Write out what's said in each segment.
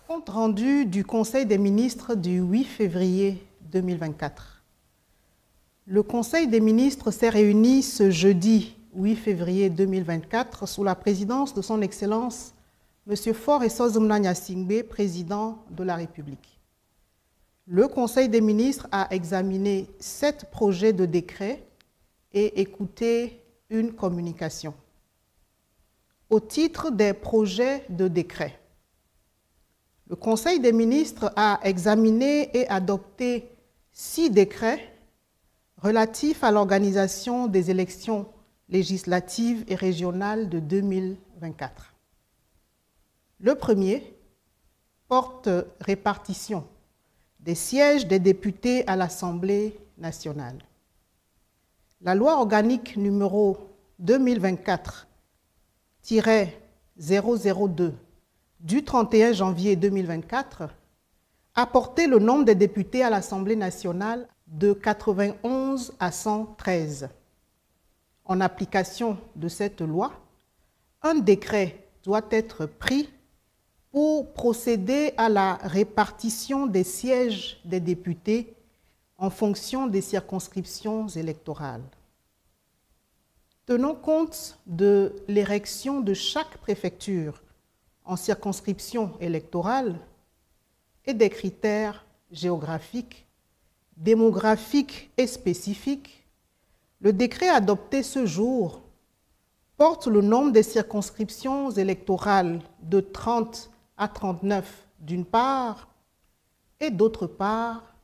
Compte rendu du Conseil des ministres du 8 février 2024. Le Conseil des ministres s'est réuni ce jeudi 8 février 2024 sous la présidence de son Excellence M. Faure Essozumna Gnassingbé, président de la République. Le Conseil des ministres a examiné 7 projets de décret et écouté une communication. Au titre des projets de décret, le Conseil des ministres a examiné et adopté 6 décrets relatifs à l'organisation des élections législatives et régionales de 2024. Le premier porte répartition des sièges des députés à l'Assemblée nationale. La loi organique numéro 2024-002 du 31 janvier 2024 a porté le nombre des députés à l'Assemblée nationale de 91 à 113. En application de cette loi, un décret doit être pris pour procéder à la répartition des sièges des députés en fonction des circonscriptions électorales. Tenons compte de l'érection de chaque préfecture en circonscription électorale et des critères géographiques, démographiques et spécifiques, le décret adopté ce jour porte le nombre des circonscriptions électorales de 30 à 39 d'une part et d'autre part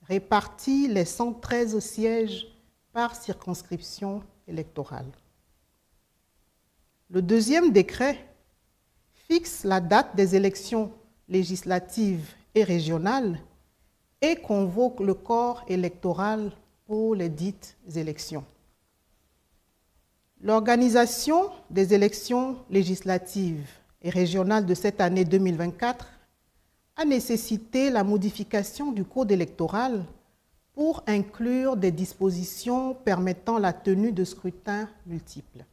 répartit les 113 sièges par circonscription électorale. Le deuxième décret fixe la date des élections législatives et régionales et convoque le corps électoral pour les dites élections. L'organisation des élections législatives et régionales de cette année 2024 a nécessité la modification du code électoral pour inclure des dispositions permettant la tenue de scrutins multiples.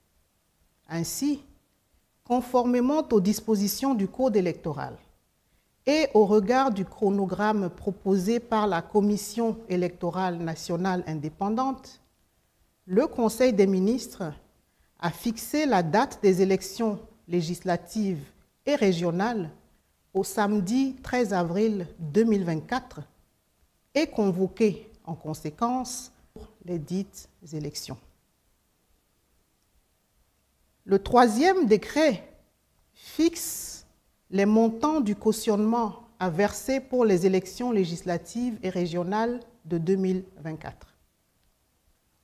Ainsi, conformément aux dispositions du Code électoral et au regard du chronogramme proposé par la Commission électorale nationale indépendante, le Conseil des ministres a fixé la date des élections législatives et régionales au samedi 13 avril 2024 et convoqué en conséquence pour les dites élections. Le troisième décret fixe les montants du cautionnement à verser pour les élections législatives et régionales de 2024.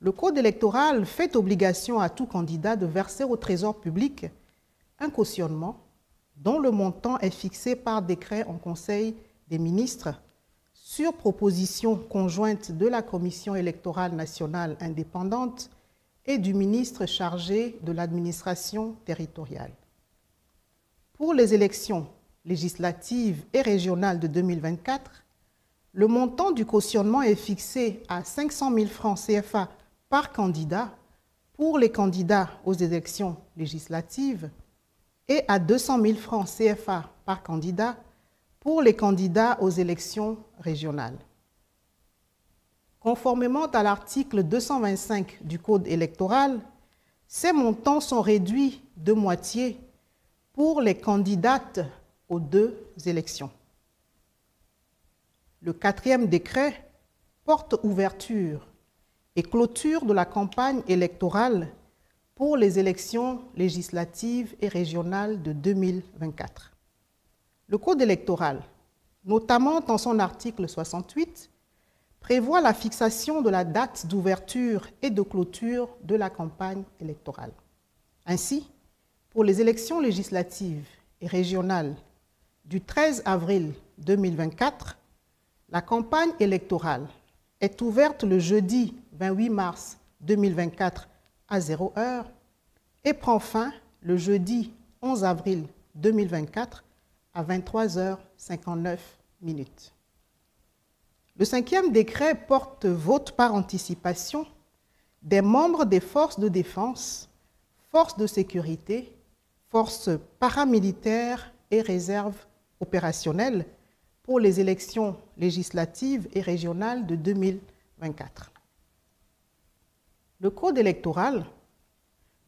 Le Code électoral fait obligation à tout candidat de verser au Trésor public un cautionnement dont le montant est fixé par décret en Conseil des ministres sur proposition conjointe de la Commission électorale nationale indépendante et du ministre chargé de l'administration territoriale. Pour les élections législatives et régionales de 2024, le montant du cautionnement est fixé à 500 000 francs CFA par candidat pour les candidats aux élections législatives et à 200 000 francs CFA par candidat pour les candidats aux élections régionales. Conformément à l'article 225 du Code électoral, ces montants sont réduits de moitié pour les candidates aux 2 élections. Le 4e décret porte ouverture et clôture de la campagne électorale pour les élections législatives et régionales de 2024. Le Code électoral, notamment dans son article 68, prévoit la fixation de la date d'ouverture et de clôture de la campagne électorale. Ainsi, pour les élections législatives et régionales du 13 avril 2024, la campagne électorale est ouverte le jeudi 28 mars 2024 à 0h et prend fin le jeudi 11 avril 2024 à 23h59. Le 5e décret porte vote par anticipation des membres des forces de défense, forces de sécurité, forces paramilitaires et réserves opérationnelles pour les élections législatives et régionales de 2024. Le Code électoral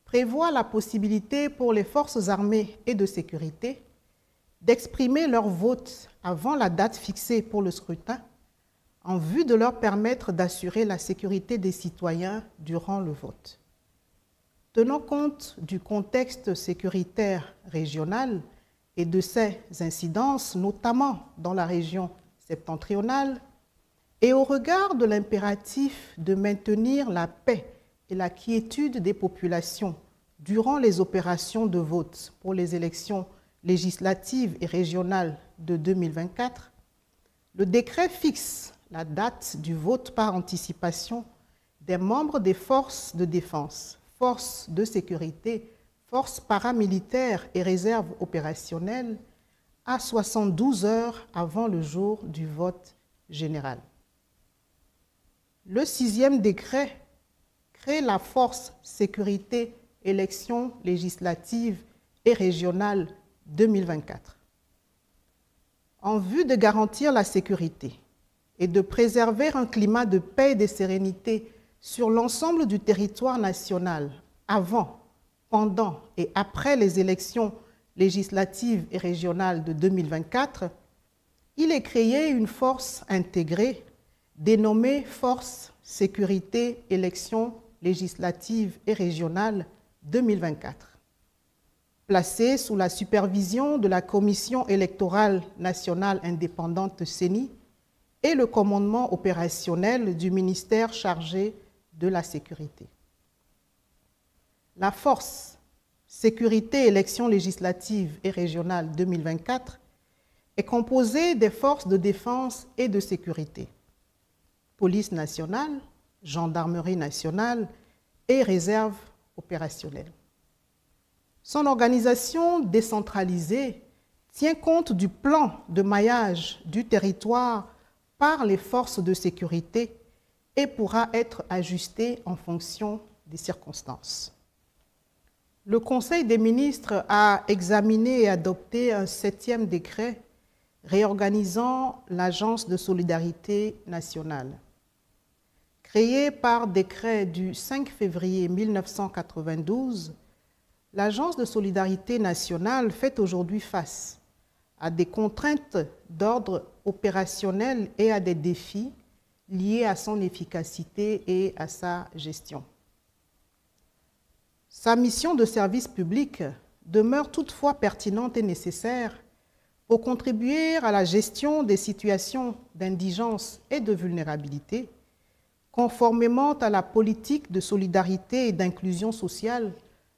prévoit la possibilité pour les forces armées et de sécurité d'exprimer leur vote avant la date fixée pour le scrutin en vue de leur permettre d'assurer la sécurité des citoyens durant le vote. Tenant compte du contexte sécuritaire régional et de ses incidences, notamment dans la région septentrionale, et au regard de l'impératif de maintenir la paix et la quiétude des populations durant les opérations de vote pour les élections législatives et régionales de 2024, le décret fixe la date du vote par anticipation des membres des forces de défense, forces de sécurité, forces paramilitaires et réserves opérationnelles à 72 heures avant le jour du vote général. Le 6e décret crée la force sécurité élections législatives et régionales 2024. En vue de garantir la sécurité et de préserver un climat de paix et de sérénité sur l'ensemble du territoire national avant, pendant et après les élections législatives et régionales de 2024, il est créé une force intégrée dénommée Force Sécurité Élections législatives et régionales 2024. Placée sous la supervision de la Commission électorale nationale indépendante CENI et le commandement opérationnel du ministère chargé de la sécurité. La Force Sécurité Élections législatives et régionales 2024 est composée des forces de défense et de sécurité, police nationale, gendarmerie nationale et réserve opérationnelle. Son organisation décentralisée tient compte du plan de maillage du territoire par les forces de sécurité et pourra être ajustée en fonction des circonstances. Le Conseil des ministres a examiné et adopté un 7e décret réorganisant l'Agence de solidarité nationale. Créée par décret du 5 février 1992, l'Agence de solidarité nationale fait aujourd'hui face à des contraintes d'ordre opérationnel et à des défis liés à son efficacité et à sa gestion. Sa mission de service public demeure toutefois pertinente et nécessaire pour contribuer à la gestion des situations d'indigence et de vulnérabilité, conformément à la politique de solidarité et d'inclusion sociale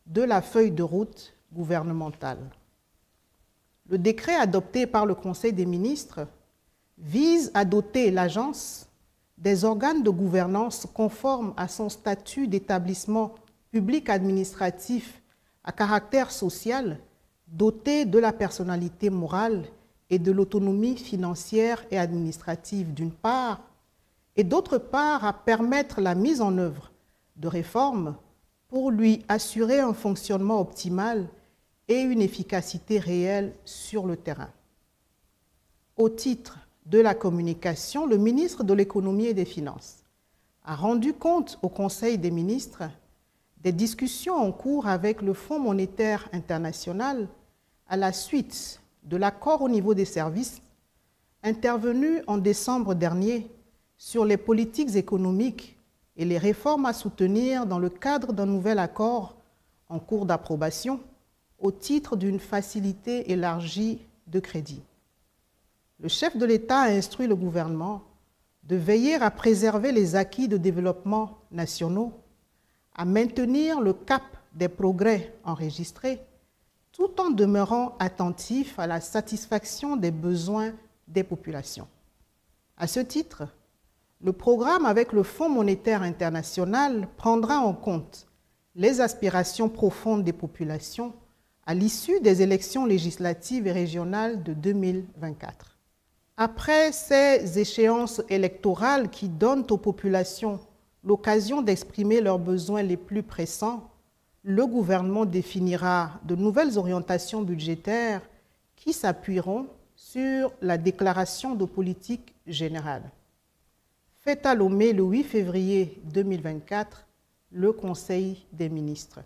de la feuille de route gouvernementale. Le décret adopté par le Conseil des ministres vise à doter l'agence des organes de gouvernance conformes à son statut d'établissement public administratif à caractère social, doté de la personnalité morale et de l'autonomie financière et administrative d'une part, et d'autre part à permettre la mise en œuvre de réformes pour lui assurer un fonctionnement optimal et une efficacité réelle sur le terrain. Au titre de la communication, le ministre de l'Économie et des Finances a rendu compte au Conseil des ministres des discussions en cours avec le Fonds monétaire international à la suite de l'accord au niveau des services intervenu en décembre dernier sur les politiques économiques et les réformes à soutenir dans le cadre d'un nouvel accord en cours d'approbation au titre d'une facilité élargie de crédit. Le chef de l'État a instruit le gouvernement de veiller à préserver les acquis de développement nationaux, à maintenir le cap des progrès enregistrés, tout en demeurant attentif à la satisfaction des besoins des populations. À ce titre, le programme avec le Fonds monétaire international prendra en compte les aspirations profondes des populations à l'issue des élections législatives et régionales de 2024. Après ces échéances électorales qui donnent aux populations l'occasion d'exprimer leurs besoins les plus pressants, le gouvernement définira de nouvelles orientations budgétaires qui s'appuieront sur la déclaration de politique générale. Faite à Lomé le 8 février 2024, le Conseil des ministres.